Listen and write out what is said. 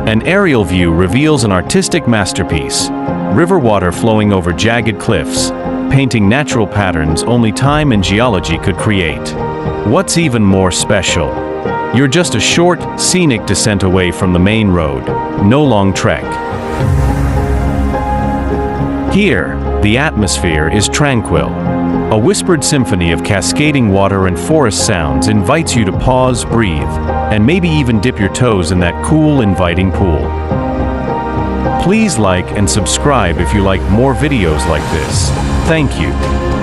An aerial view reveals an artistic masterpiece. River water flowing over jagged cliffs, painting natural patterns only time and geology could create. What's even more special? You're just a short, scenic descent away from the main road. No long trek. Here, the atmosphere is tranquil. A whispered symphony of cascading water and forest sounds invites you to pause, breathe, and maybe even dip your toes in that cool, inviting pool. Please like and subscribe if you like more videos like this. Thank you.